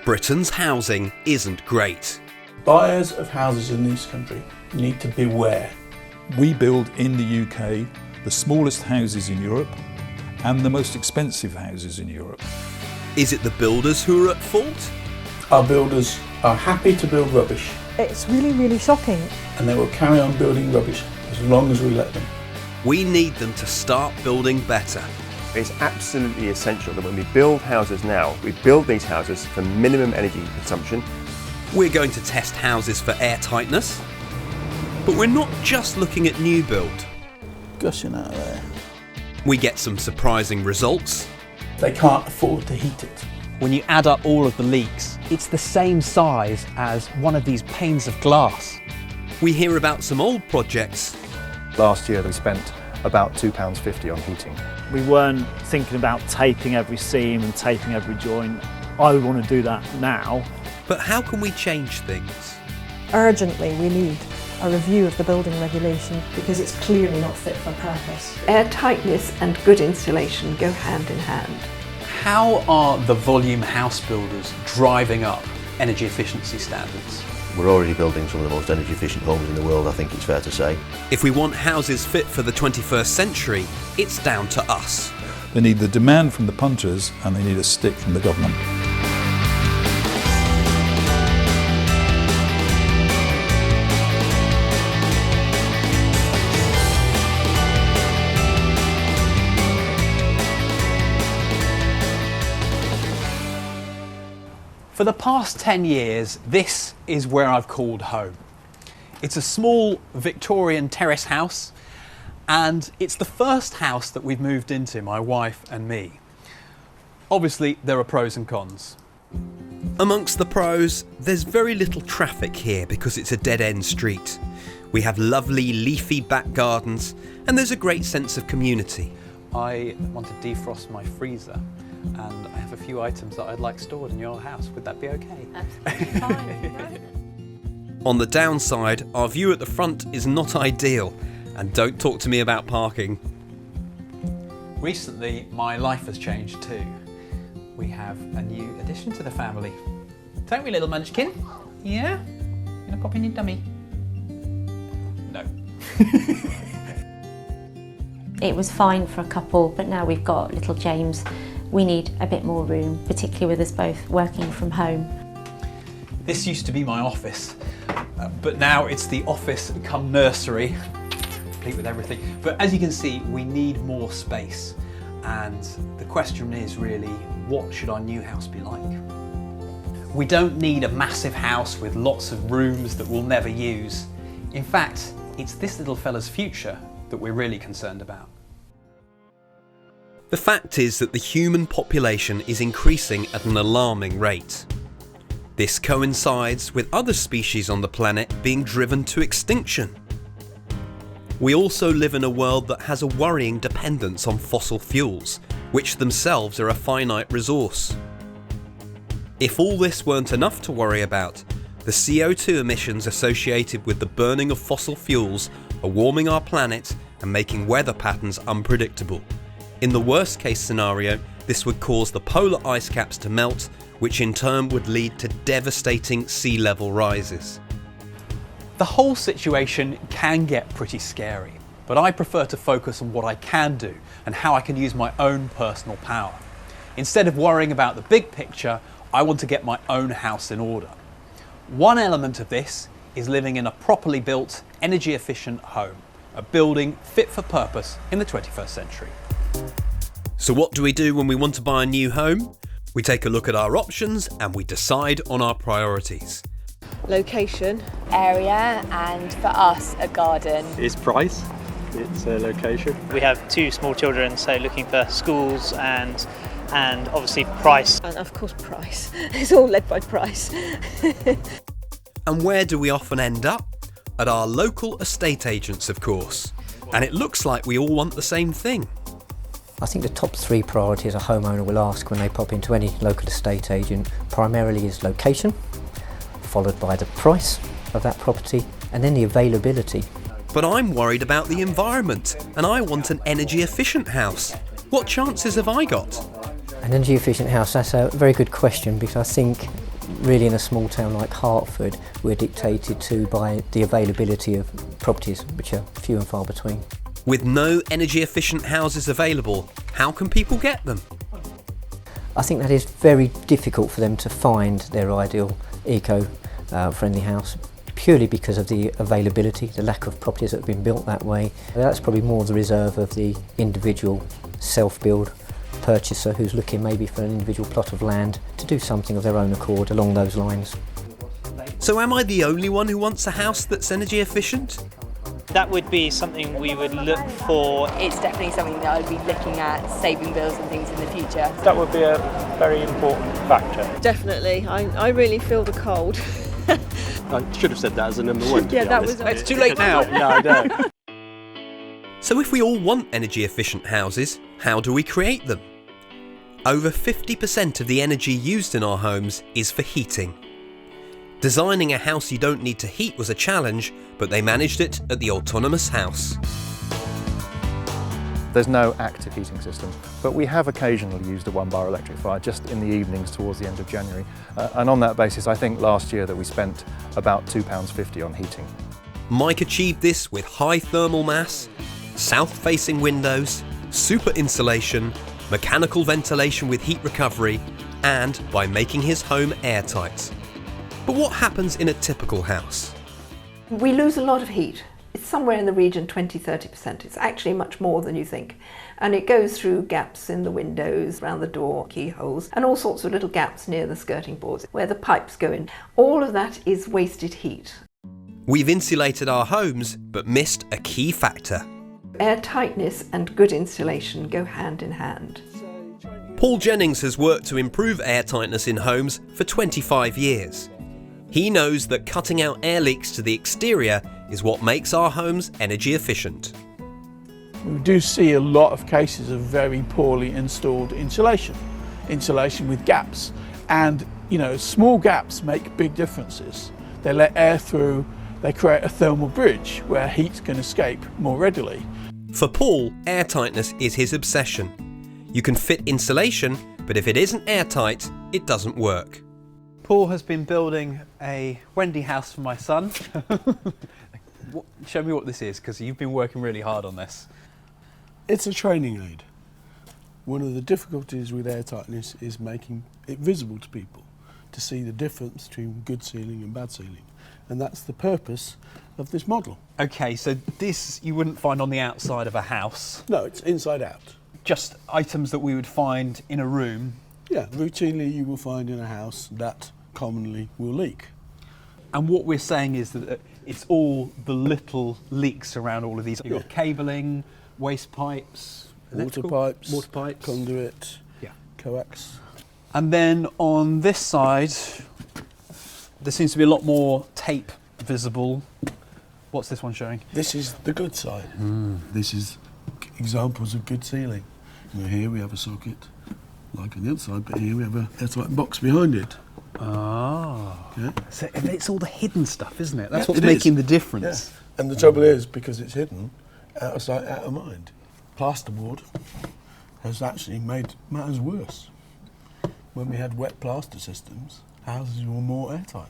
Britain's housing isn't great. Buyers of houses in this country need to beware. We build in the UK the smallest houses in Europe and the most expensive houses in Europe. Is it the builders who are at fault? Our builders are happy to build rubbish, It's really, really shocking. and they will carry on building rubbish as long as we let them. We need them to start building better. It's absolutely essential that when we build houses now, we build these houses for minimum energy consumption. We're going to test houses for airtightness, but we're not just looking at new build. Gushing out of there. We get some surprising results. They can't afford to heat it. When you add up all of the leaks, it's the same size as one of these panes of glass. We hear about some old projects. Last year we spent about £2.50 on heating. We weren't thinking about taping every seam and taping every joint. I would want to do that now. But how can we change things? Urgently, we need a review of the building regulation because it's clearly not fit for purpose. Airtightness and good insulation go hand in hand. How are the volume house builders driving up energy efficiency standards? We're already building some of the most energy efficient homes in the world, I think it's fair to say. If we want houses fit for the 21st century, it's down to us. They need the demand from the punters and they need a stick from the government. For the past 10 years, this is where I've called home. It's a small Victorian terrace house, and it's the first house that we've moved into, my wife and me. Obviously, there are pros and cons. Amongst the pros, there's very little traffic here because it's a dead-end street. We have lovely leafy back gardens, and there's a great sense of community. I want to defrost my freezer, and I have a few items that I'd like stored in your house. Would that be okay? Absolutely fine. On the downside, our view at the front is not ideal, and don't talk to me about parking. Recently, my life has changed too. We have a new addition to the family. Don't we, little munchkin? Yeah? Gonna pop in your dummy? No. It was fine for a couple, but now we've got little James. We need a bit more room, particularly with us both working from home. This used to be my office, but now it's the office come nursery, complete with everything. But as you can see, we need more space. And the question is really, what should our new house be like? We don't need a massive house with lots of rooms that we'll never use. In fact, it's this little fella's future that we're really concerned about. The fact is that the human population is increasing at an alarming rate. This coincides with other species on the planet being driven to extinction. We also live in a world that has a worrying dependence on fossil fuels, which themselves are a finite resource. If all this weren't enough to worry about, the CO2 emissions associated with the burning of fossil fuels are warming our planet and making weather patterns unpredictable. In the worst case scenario, this would cause the polar ice caps to melt, which in turn would lead to devastating sea level rises. The whole situation can get pretty scary, but I prefer to focus on what I can do and how I can use my own personal power. Instead of worrying about the big picture, I want to get my own house in order. One element of this is living in a properly built, energy efficient home, a building fit for purpose in the 21st century. So what do we do when we want to buy a new home? We take a look at our options and we decide on our priorities. Location. Area, and for us, a garden. It's price, it's a location. We have 2 small children, so looking for schools and obviously price. And of course price. It's all led by price. And where do we often end up? At our local estate agents, of course. And it looks like we all want the same thing. I think the top 3 priorities a homeowner will ask when they pop into any local estate agent primarily is location, followed by the price of that property, and then the availability. But I'm worried about the environment, and I want an energy efficient house. What chances have I got? An energy efficient house, that's a very good question, because I think really in a small town like Hertford, we're dictated to by the availability of properties, which are few and far between. With no energy efficient houses available, how can people get them? I think that is very difficult for them to find their ideal eco-friendly house, purely because of the availability, the lack of properties that have been built that way. That's probably more the reserve of the individual self-build purchaser who's looking maybe for an individual plot of land to do something of their own accord along those lines. So am I the only one who wants a house that's energy efficient? That would be something we would look for. It's definitely something that I'd be looking at, saving bills and things in the future. That would be a very important factor. Definitely. I really feel the cold. I should have said that as a number one. Yeah, that was. It's too late now. Yeah, I know. So if we all want energy efficient houses, how do we create them? Over 50% of the energy used in our homes is for heating. Designing a house you don't need to heat was a challenge, but they managed it at the Autonomous House. There's no active heating system, but we have occasionally used a 1-bar electric fire just in the evenings towards the end of January. And on that basis, I think last year that we spent about £2.50 on heating. Mike achieved this with high thermal mass, south-facing windows, super insulation, mechanical ventilation with heat recovery, and by making his home airtight. But what happens in a typical house? We lose a lot of heat. It's somewhere in the region 20–30%. It's actually much more than you think. And it goes through gaps in the windows, around the door, keyholes, and all sorts of little gaps near the skirting boards where the pipes go in. All of that is wasted heat. We've insulated our homes, but missed a key factor. Airtightness and good insulation go hand in hand. Paul Jennings has worked to improve airtightness in homes for 25 years. He knows that cutting out air leaks to the exterior is what makes our homes energy efficient. We do see a lot of cases of very poorly installed insulation with gaps. And, you know, small gaps make big differences. They let air through, they create a thermal bridge where heat can escape more readily. For Paul, airtightness is his obsession. You can fit insulation, but if it isn't airtight, it doesn't work. Paul has been building a Wendy house for my son. Show me what this is, because you've been working really hard on this. It's a training aid. One of the difficulties with airtightness is making it visible to people, to see the difference between good sealing and bad sealing. And that's the purpose of this model. Okay, so this you wouldn't find on the outside of a house? No, it's inside out. Just items that we would find in a room? Yeah, routinely you will find in a house that commonly will leak. And what we're saying is that it's all the little leaks around all of these. You've got cabling, waste pipes, water pipes, conduit, coax. And then on this side, there seems to be a lot more tape visible. What's this one showing? This is the good side. This is examples of good sealing. Here we have a socket, like on the outside, but here we have a airtight box behind it. Ah. Yeah. So it's all the hidden stuff, isn't it? That's what's making the difference. Yeah. And the trouble is, because it's hidden, out of sight, out of mind. Plasterboard has actually made matters worse. When we had wet plaster systems, houses were more airtight.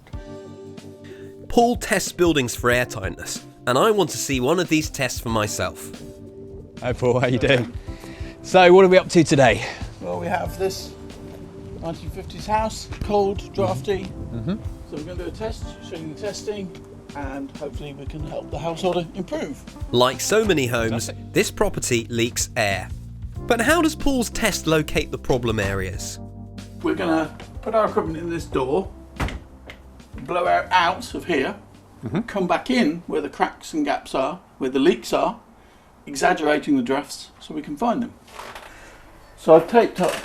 Paul tests buildings for airtightness, and I want to see one of these tests for myself. Hi Paul, how you doing? So what are we up to today? Well, we have this 1950s house, cold, drafty. So we're going to do a test, showing the testing, and hopefully we can help the householder improve. Like so many homes, this property leaks air. But how does Paul's test locate the problem areas? We're going to put our equipment in this door, blow air out of here, come back in where the cracks and gaps are, where the leaks are, exaggerating the drafts so we can find them. So I've taped up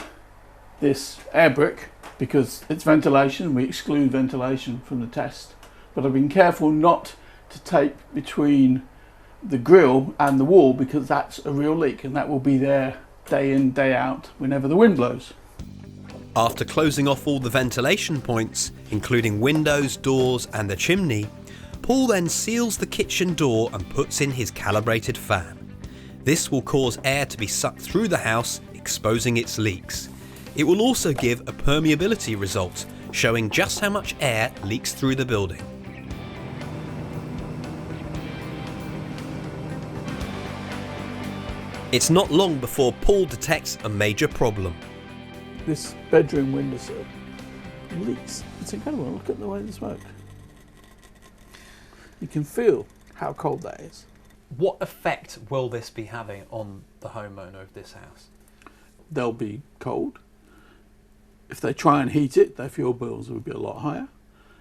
this air brick because it's ventilation, we exclude ventilation from the test, but I've been careful not to tape between the grill and the wall because that's a real leak and that will be there day in, day out whenever the wind blows. After closing off all the ventilation points, including windows, doors and the chimney, Paul then seals the kitchen door and puts in his calibrated fan. This will cause air to be sucked through the house, exposing its leaks. It will also give a permeability result, showing just how much air leaks through the building. It's not long before Paul detects a major problem. This bedroom windowsill leaks. It's incredible. Look at the way they smoke. You can feel how cold that is. What effect will this be having on the homeowner of this house? They'll be cold. If they try and heat it, their fuel bills will be a lot higher.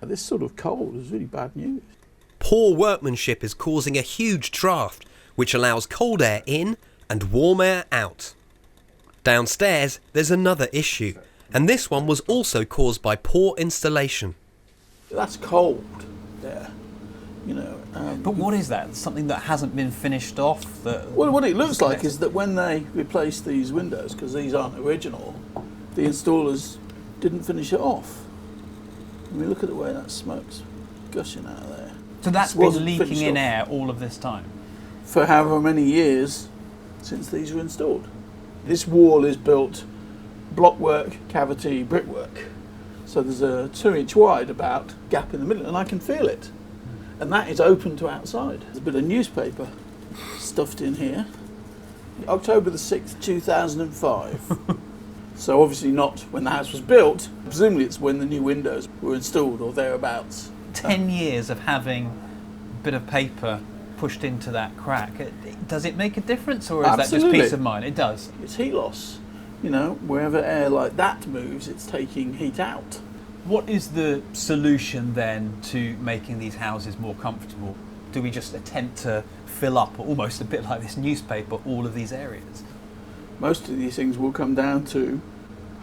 This sort of cold is really bad news. Poor workmanship is causing a huge draft, which allows cold air in and warm air out. Downstairs, there's another issue, and this one was also caused by poor installation. That's cold there, you know. But what is that? Something that hasn't been finished off? Well, what it looks like is that when they replaced these windows, because these aren't original, the installers didn't finish it off. I mean, look at the way that smoke's gushing out of there. So that's been leaking in air all of this time? For however many years since these were installed. This wall is built blockwork, cavity, brickwork. So there's a 2-inch wide about gap in the middle, and I can feel it. And that is open to outside. There's a bit of newspaper stuffed in here. October the 6th, 2005. So obviously not when the house was built. Presumably it's when the new windows were installed or thereabouts. 10 years of having a bit of paper pushed into that crack. Does it make a difference, or is that just peace of mind? It does. It's heat loss. You know, wherever air like that moves, it's taking heat out. What is the solution then to making these houses more comfortable? Do we just attempt to fill up, almost a bit like this newspaper, all of these areas? Most of these things will come down to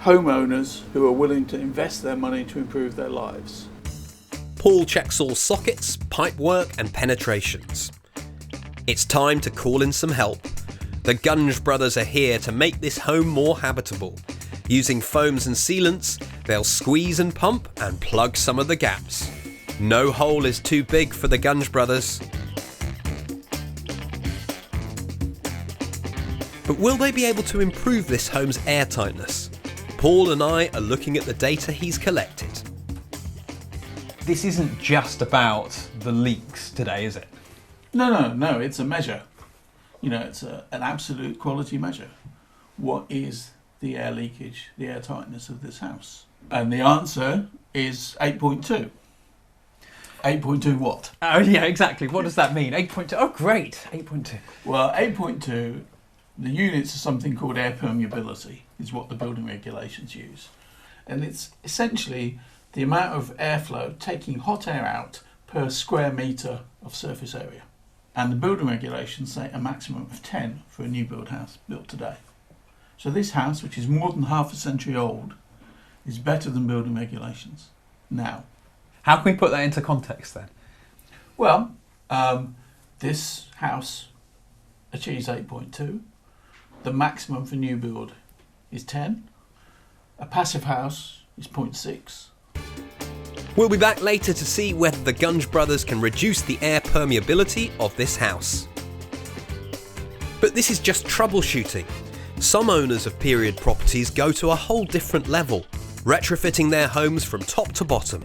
homeowners who are willing to invest their money to improve their lives. Paul checks all sockets, pipework and penetrations. It's time to call in some help. The Gunge brothers are here to make this home more habitable. Using foams and sealants, they'll squeeze and pump and plug some of the gaps. No hole is too big for the Gunge brothers. But will they be able to improve this home's airtightness? Paul and I are looking at the data he's collected. This isn't just about the leaks today, is it? No, it's a measure. You know, it's an absolute quality measure. What is the air leakage, the air tightness of this house? And the answer is 8.2. 8.2 what? Oh yeah, exactly. What does that mean? 8.2. Oh great, 8.2. Well, 8.2, the units are something called air permeability, is what the building regulations use. And it's essentially the amount of airflow taking hot air out per square metre of surface area. And the building regulations say a maximum of 10 for a new build house built today. So this house, which is more than half a century old, is better than building regulations now. How can we put that into context then? Well, this house achieves 8.2. The maximum for new build is 10. A passive house is 0.6. We'll be back later to see whether the Gunge brothers can reduce the air permeability of this house. But this is just troubleshooting. Some owners of period properties go to a whole different level, retrofitting their homes from top to bottom.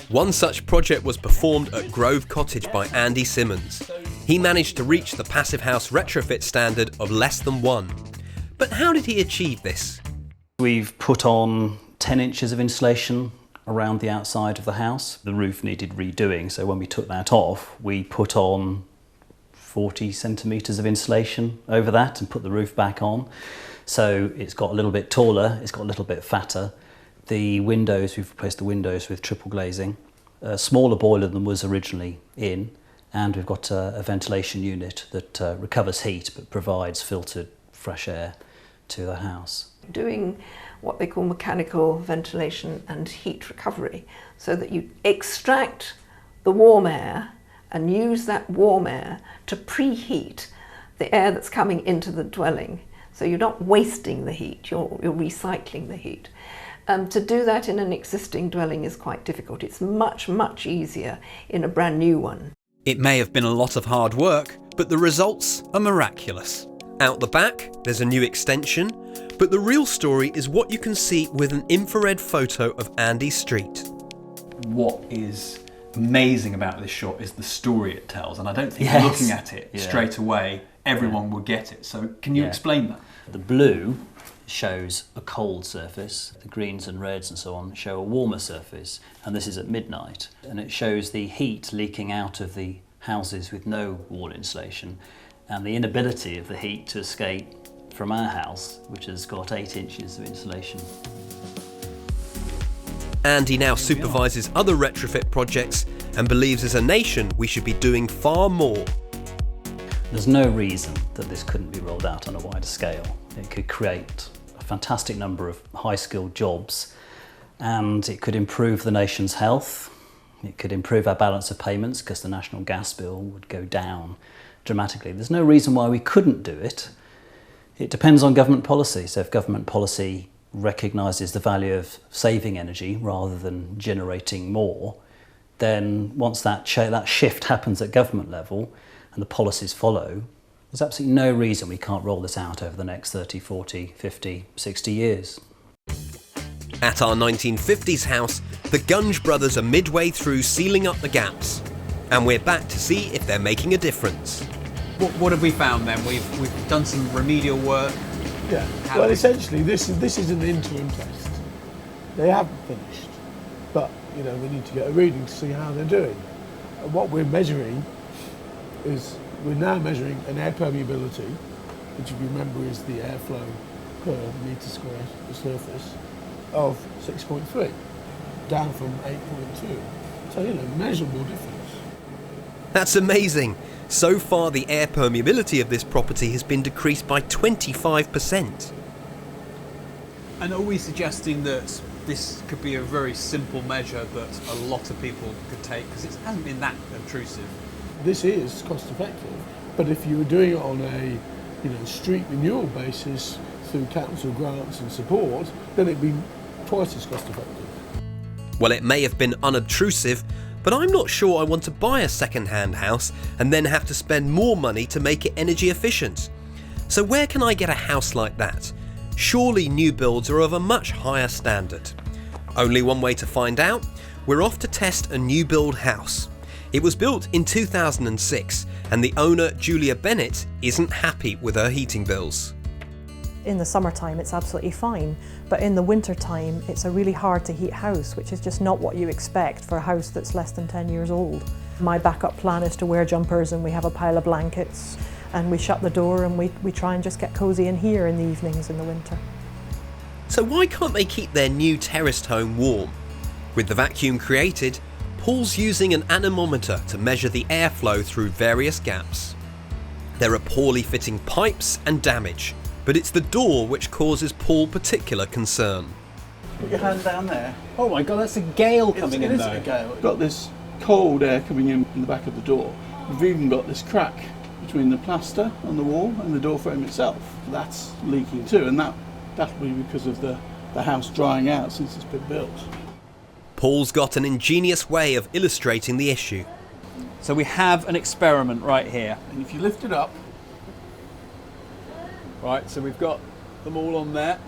One such project was performed at Grove Cottage by Andy Simmons. He managed to reach the passive house retrofit standard of less than 1. But how did he achieve this? We've put on 10 inches of insulation around the outside of the house. The roof needed redoing, so when we took that off, we put on 40 centimetres of insulation over that and put the roof back on. So it's got a little bit taller, it's got a little bit fatter. The windows, we've replaced the windows with triple glazing. A smaller boiler than was originally in, and we've got a ventilation unit that recovers heat but provides filtered fresh air to the house. Doing what they call mechanical ventilation and heat recovery, so that you extract the warm air and use that warm air to preheat the air that's coming into the dwelling. So you're not wasting the heat, you're recycling the heat. To do that in an existing dwelling is quite difficult. It's much, much easier in a brand new one. It may have been a lot of hard work, but the results are miraculous. Out the back, there's a new extension, but the real story is what you can see with an infrared photo of Andy's street. What is amazing about this shot is the story it tells, and I don't think looking at it straight away everyone will get it. So can you explain that? The blue shows a cold surface, the greens and reds and so on show a warmer surface, and this is at midnight, and it shows the heat leaking out of the houses with no wall insulation and the inability of the heat to escape from our house, which has got 8 inches of insulation. Andy now supervises other retrofit projects and believes as a nation we should be doing far more. There's no reason that this couldn't be rolled out on a wider scale. It could create a fantastic number of high-skilled jobs, and it could improve the nation's health. It could improve our balance of payments because the national gas bill would go down dramatically. There's no reason why we couldn't do it. It depends on government policy. So if government policy recognises the value of saving energy rather than generating more, then once that shift happens at government level and the policies follow, there's absolutely no reason we can't roll this out over the next 30, 40, 50, 60 years. At our 1950s house, the Gunge brothers are midway through sealing up the gaps, and we're back to see if they're making a difference. What have we found then? We've done some remedial work. Yeah. Well, essentially, this is an interim test. They haven't finished, but we need to get a reading to see how they're doing. And what we're measuring is we're now measuring an air permeability, which, if you remember, is the airflow per metre square of surface of 6.3, down from 8.2. So measurable difference. That's amazing. So far, the air permeability of this property has been decreased by 25%. And are we suggesting that this could be a very simple measure that a lot of people could take, because it hasn't been that intrusive? This is cost effective, but if you were doing it on a street renewal basis through council grants and support, then it'd be twice as cost effective. Well, it may have been unobtrusive, but I'm not sure I want to buy a second-hand house and then have to spend more money to make it energy efficient. So where can I get a house like that? Surely new builds are of a much higher standard. Only one way to find out. We're off to test a new build house. It was built in 2006, and the owner, Julia Bennett, isn't happy with her heating bills. In the summertime it's absolutely fine, but in the wintertime it's a really hard to heat house, which is just not what you expect for a house that's less than 10 years old. My backup plan is to wear jumpers, and we have a pile of blankets, and we shut the door and we try and just get cosy in here in the evenings in the winter. So why can't they keep their new terraced home warm? With the vacuum created, Paul's using an anemometer to measure the airflow through various gaps. There are poorly fitting pipes and damage, but it's the door which causes Paul particular concern. Put your hand down there. Oh my God, that's a gale coming in though. It is a gale. We've got this cold air coming in the back of the door. We've even got this crack between the plaster on the wall and the door frame itself. That's leaking too, and that will be because of the house drying out since it's been built. Paul's got an ingenious way of illustrating the issue. So we have an experiment right here. And if you lift it up, right, so we've got them all on there.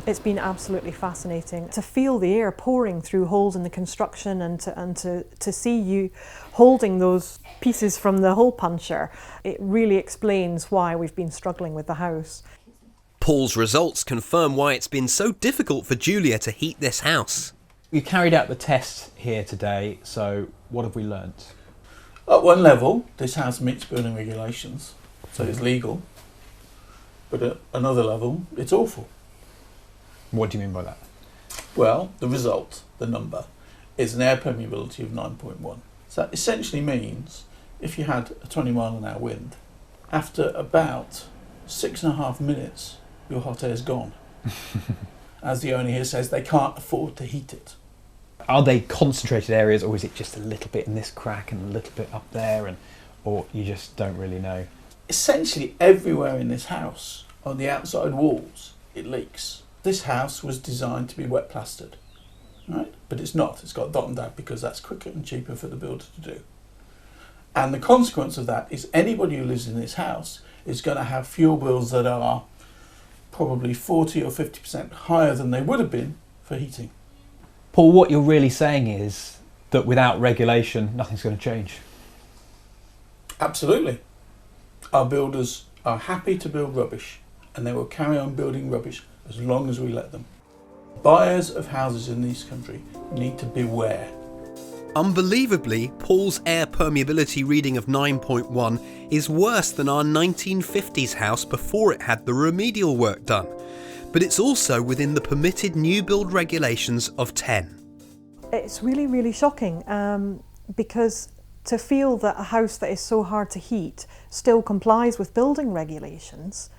It's been absolutely fascinating to feel the air pouring through holes in the construction, and to see you holding those pieces from the hole puncher. It really explains why we've been struggling with the house. Paul's results confirm why it's been so difficult for Julia to heat this house. We carried out the test here today, so what have we learnt? At one level, this house meets building regulations, so it's legal. But at another level, it's awful. What do you mean by that? Well, the result, the number, is an air permeability of 9.1. So that essentially means if you had a 20 mile an hour wind, after about 6.5 minutes, your hot air is gone. As the owner here says, they can't afford to heat it. Are they concentrated areas, or is it just a little bit in this crack and a little bit up there, or you just don't really know? Essentially everywhere in this house, on the outside walls, it leaks. This house was designed to be wet plastered, right? But it's not. It's got dot and dab because that's quicker and cheaper for the builder to do. And the consequence of that is anybody who lives in this house is going to have fuel bills that are probably 40 or 50% higher than they would have been for heating. Paul, what you're really saying is that without regulation, nothing's going to change. Absolutely. Our builders are happy to build rubbish, and they will carry on building rubbish as long as we let them. Buyers of houses in this country need to beware. Unbelievably, Paul's air permeability reading of 9.1 is worse than our 1950s house before it had the remedial work done. But it's also within the permitted new build regulations of 10. It's really, really shocking because to feel that a house that is so hard to heat still complies with building regulations,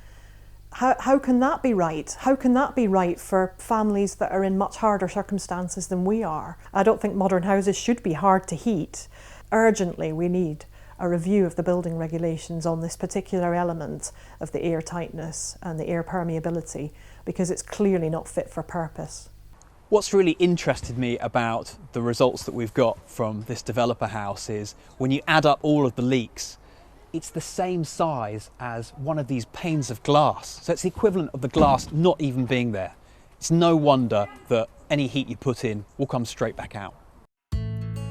how can that be right? How can that be right for families that are in much harder circumstances than we are? I don't think modern houses should be hard to heat. Urgently, we need a review of the building regulations on this particular element of the airtightness and the air permeability, because it's clearly not fit for purpose. What's really interested me about the results that we've got from this developer house is when you add up all of the leaks, it's the same size as one of these panes of glass. So it's the equivalent of the glass not even being there. It's no wonder that any heat you put in will come straight back out.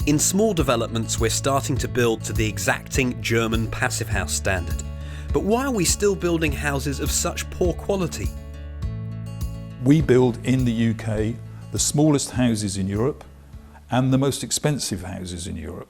In small developments, we're starting to build to the exacting German passive house standard. But why are we still building houses of such poor quality? We build in the UK the smallest houses in Europe and the most expensive houses in Europe.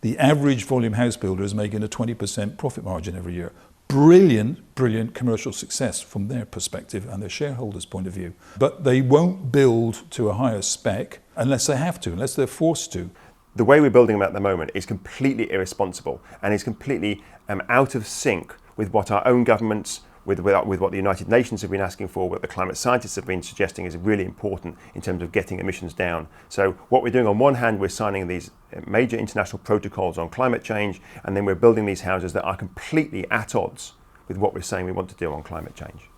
The average volume house builder is making a 20% profit margin every year. Brilliant, brilliant commercial success from their perspective and their shareholders' point of view. But they won't build to a higher spec unless they have to, unless they're forced to. The way we're building them at the moment is completely irresponsible and is completely out of sync with what our own governments, with what the United Nations have been asking for, what the climate scientists have been suggesting is really important in terms of getting emissions down. So what we're doing on one hand, we're signing these major international protocols on climate change, and then we're building these houses that are completely at odds with what we're saying we want to do on climate change.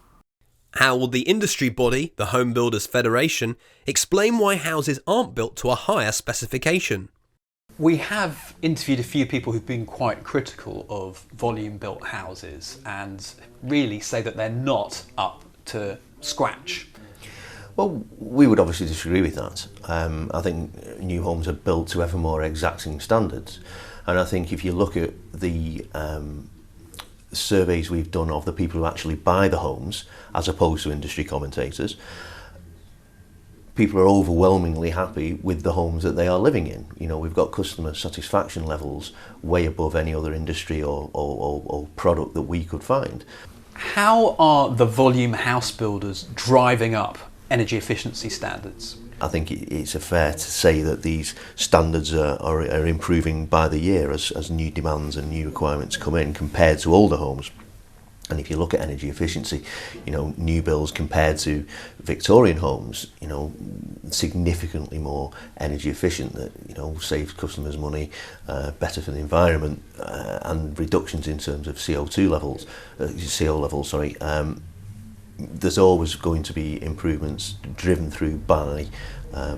How will the industry body, the Home Builders Federation, explain why houses aren't built to a higher specification? We have interviewed a few people who've been quite critical of volume built houses and really say that they're not up to scratch. Well, we would obviously disagree with that. I think new homes are built to ever more exacting standards, and I think if you look at the surveys we've done of the people who actually buy the homes as opposed to industry commentators, people are overwhelmingly happy with the homes that they are living in. You know, we've got customer satisfaction levels way above any other industry or product that we could find. How are the volume house builders driving up energy efficiency standards? I think it's fair to say that these standards are improving by the year as new demands and new requirements come in compared to older homes. And if you look at energy efficiency, you know, new builds compared to Victorian homes, you know, significantly more energy efficient, that, you know, saves customers money, better for the environment, and reductions in terms of CO2 levels, CO levels, sorry. There's always going to be improvements driven through by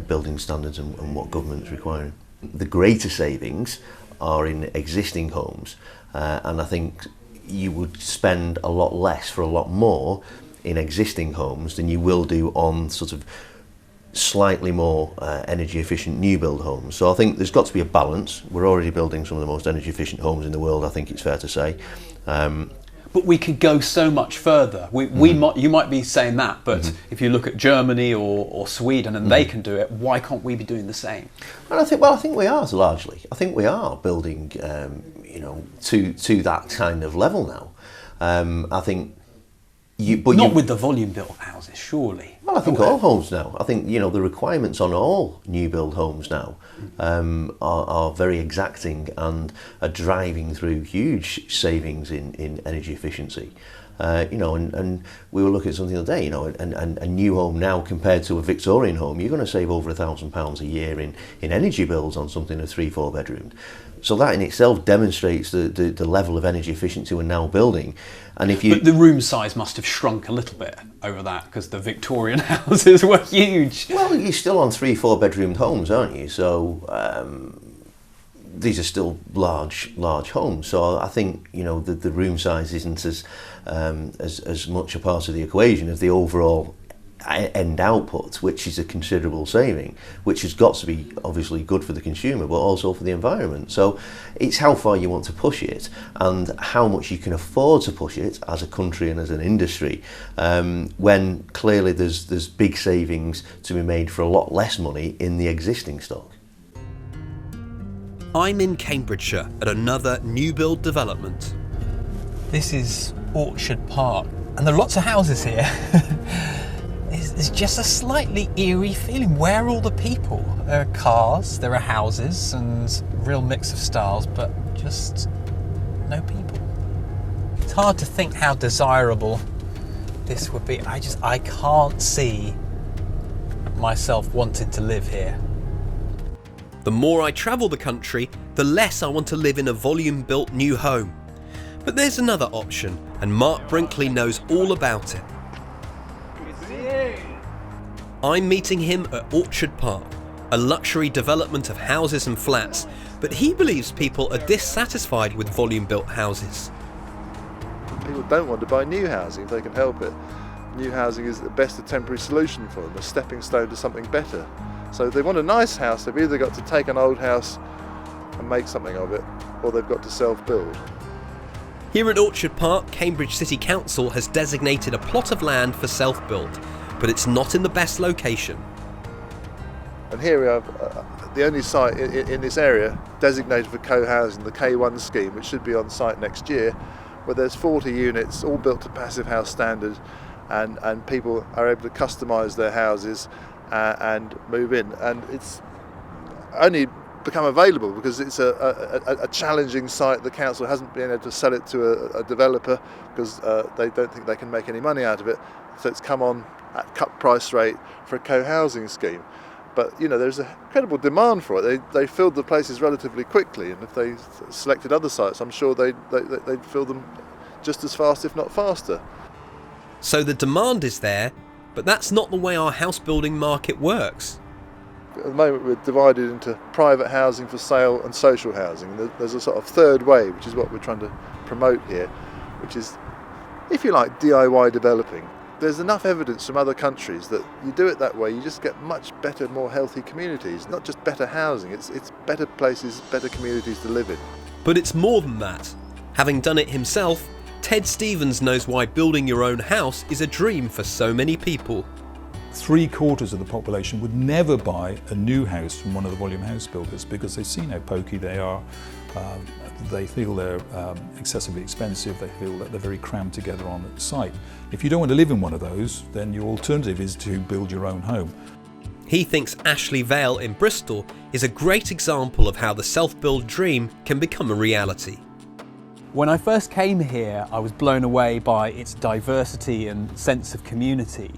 building standards and what government's requiring. The greater savings are in existing homes, and I think you would spend a lot less for a lot more in existing homes than you will do on sort of slightly more energy efficient new build homes. So I think there's got to be a balance. We're already building some of the most energy efficient homes in the world, I think it's fair to say. But we could go so much further. You might be saying that, but if you look at Germany or Sweden and they can do it, why can't we be doing the same? And I think we are largely. I think we are building, you know, to that kind of level now. I think not with the volume built houses, surely. Well, I think all homes now. I think, you know, the requirements on all new build homes now are very exacting and are driving through huge savings in energy efficiency. You know, and we were looking at something the other day, you know, and a new home now compared to a Victorian home, you're going to save over £1,000 a year in energy bills on something of 3-4 bedroomed. So that in itself demonstrates the level of energy efficiency we're now building. And if you, but the room size must have shrunk a little bit over that because the Victorian houses were huge. Well, you're still on 3-4 bedroomed homes, aren't you? So these are still large homes. So I think, you know, the room size isn't as much a part of the equation as the overall end output, which is a considerable saving, which has got to be obviously good for the consumer but also for the environment. So it's how far you want to push it and how much you can afford to push it as a country and as an industry, when clearly there's big savings to be made for a lot less money in the existing stock. I'm in Cambridgeshire at another new build development. This is Orchard Park, and there are lots of houses here. It's just a slightly eerie feeling. Where are all the people? There are cars, there are houses, and a real mix of styles, but just no people. It's hard to think how desirable this would be. I can't see myself wanting to live here. The more I travel the country, the less I want to live in a volume-built new home. But there's another option, and Mark Brinkley knows all about it. I'm meeting him at Orchard Park, a luxury development of houses and flats, but he believes people are dissatisfied with volume-built houses. People don't want to buy new housing if they can help it. New housing is at best a temporary solution for them, a stepping stone to something better. So if they want a nice house, they've either got to take an old house and make something of it, or they've got to self-build. Here at Orchard Park, Cambridge City Council has designated a plot of land for self-build, but it's not in the best location. And here we have the only site in this area designated for co-housing, the K1 scheme, which should be on site next year, where there's 40 units, all built to passive house standard, and people are able to customise their houses and move in. And it's only become available because it's a challenging site. The council hasn't been able to sell it to a developer because they don't think they can make any money out of it. So it's come on at cut price rate for a co-housing scheme. But you know, there's an incredible demand for it. They filled the places relatively quickly, and if they selected other sites, I'm sure they'd fill them just as fast, if not faster. So the demand is there, but that's not the way our house building market works. At the moment we're divided into private housing for sale and social housing. There's a sort of third way, which is what we're trying to promote here, which is, if you like, DIY developing. There's enough evidence from other countries that you do it that way, you just get much better, more healthy communities. Not just better housing, it's better places, better communities to live in. But it's more than that. Having done it himself, Ted Stevens knows why building your own house is a dream for so many people. 3/4 of the population would never buy a new house from one of the volume house builders because they've seen how pokey they are. They feel they're excessively expensive, they feel that they're very crammed together on the site. If you don't want to live in one of those, then your alternative is to build your own home. He thinks Ashley Vale in Bristol is a great example of how the self-build dream can become a reality. When I first came here, I was blown away by its diversity and sense of community.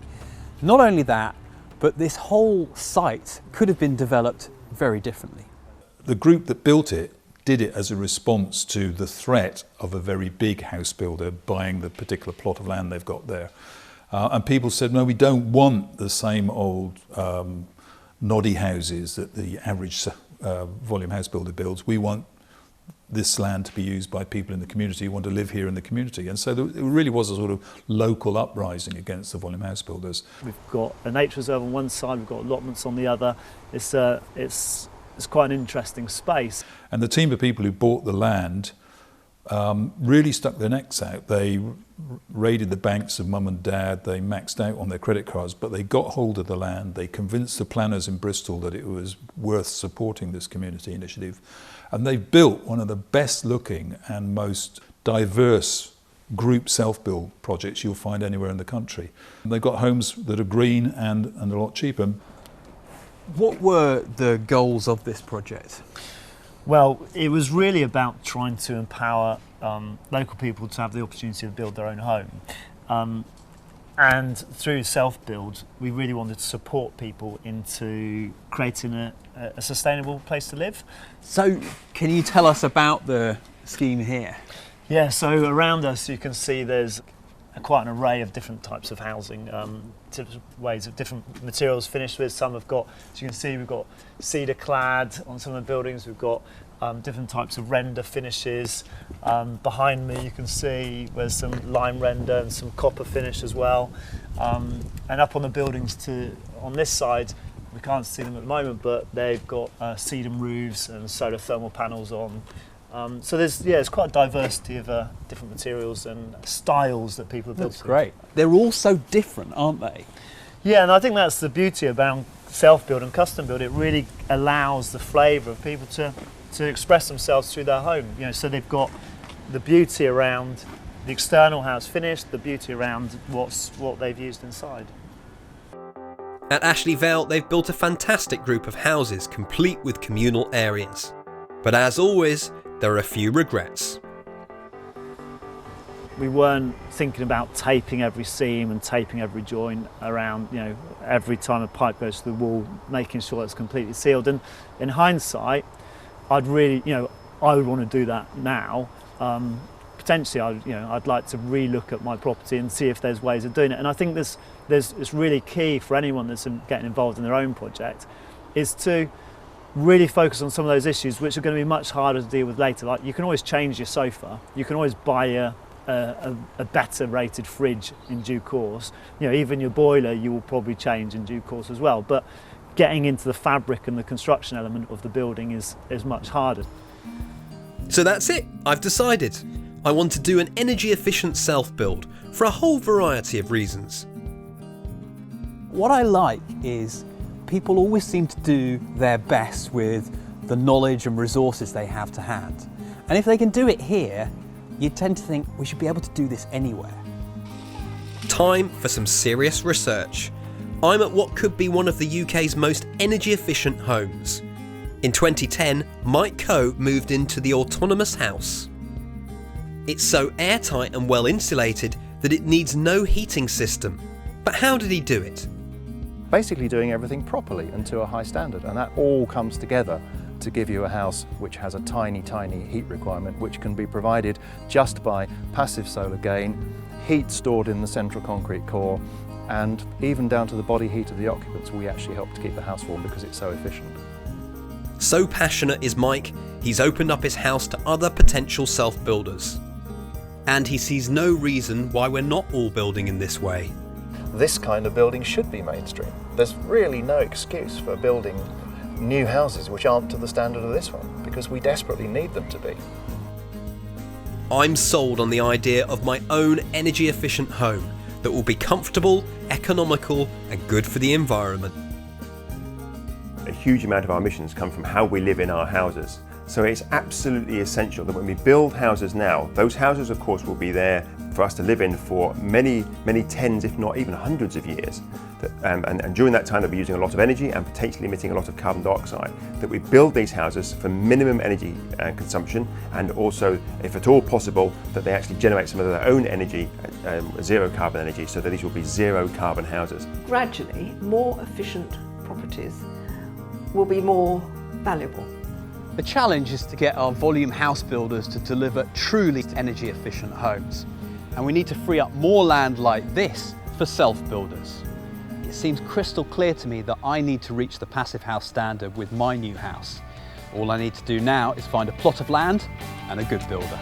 Not only that, but this whole site could have been developed very differently. The group that built it did it as a response to the threat of a very big house builder buying the particular plot of land they've got there. And people said, no, we don't want the same old noddy houses that the average volume house builder builds. We want this land to be used by people in the community who want to live here in the community. And so it really was a sort of local uprising against the volume house builders. We've got a nature reserve on one side, we've got allotments on the other. It's quite an interesting space. And the team of people who bought the land really stuck their necks out. They raided the banks of mum and dad, they maxed out on their credit cards, but they got hold of the land. They convinced the planners in Bristol that it was worth supporting this community initiative. And they've built one of the best looking and most diverse group self-build projects you'll find anywhere in the country. They've got homes that are green and a lot cheaper. What were the goals of this project? Well, it was really about trying to empower local people to have the opportunity to build their own home. And through self-build, we really wanted to support people into creating a sustainable place to live. So, can you tell us about the scheme here? Yeah, so around us you can see there's quite an array of different types of housing, different ways of different materials finished with. Some have got, as you can see, we've got cedar clad on some of the buildings, we've got different types of render finishes. Behind me you can see there's some lime render and some copper finish as well. And up on the buildings on this side, we can't see them at the moment, but they've got sedum roofs and solar thermal panels on. So there's quite a diversity of different materials and styles that people have built. That's great. They're all so different, aren't they? Yeah, and I think that's the beauty about self-build and custom build. It really allows the flavour of people to express themselves through their home. You know, so they've got the beauty around the external house finish, the beauty around what they've used inside. At Ashley Vale, they've built a fantastic group of houses complete with communal areas. But as always, there are a few regrets. We weren't thinking about taping every seam and taping every joint around, you know, every time a pipe goes to the wall, making sure it's completely sealed. And in hindsight, I'd really, you know, I would want to do that now. Potentially, I'd like to re-look at my property and see if there's ways of doing it. And I think it's really key for anyone that's getting involved in their own project, is to really focus on some of those issues which are going to be much harder to deal with later. Like, you can always change your sofa, you can always buy a better rated fridge in due course. You know, even your boiler you will probably change in due course as well. But getting into the fabric and the construction element of the building is much harder. So that's it, I've decided. I want to do an energy efficient self-build for a whole variety of reasons. What I like is people always seem to do their best with the knowledge and resources they have to hand. And if they can do it here, you tend to think we should be able to do this anywhere. Time for some serious research. I'm at what could be one of the UK's most energy efficient homes. In 2010, Mike Coe moved into the autonomous house. It's so airtight and well insulated that it needs no heating system. But how did he do it? Basically doing everything properly and to a high standard, and that all comes together to give you a house which has a tiny, tiny heat requirement, which can be provided just by passive solar gain, heat stored in the central concrete core, and even down to the body heat of the occupants. We actually help to keep the house warm because it's so efficient. So passionate is Mike, he's opened up his house to other potential self-builders. And he sees no reason why we're not all building in this way. This kind of building should be mainstream. There's really no excuse for building new houses which aren't to the standard of this one, because we desperately need them to be. I'm sold on the idea of my own energy efficient home that will be comfortable, economical and good for the environment. A huge amount of our emissions come from how we live in our houses. So it's absolutely essential that when we build houses now, those houses of course will be there for us to live in for many, many tens, if not even hundreds of years. And during that time they'll be using a lot of energy and potentially emitting a lot of carbon dioxide. That we build these houses for minimum energy consumption, and also, if at all possible, that they actually generate some of their own energy, zero carbon energy, so that these will be zero carbon houses. Gradually, more efficient properties will be more valuable. The challenge is to get our volume house builders to deliver truly energy efficient homes. And we need to free up more land like this for self-builders. It seems crystal clear to me that I need to reach the passive house standard with my new house. All I need to do now is find a plot of land and a good builder.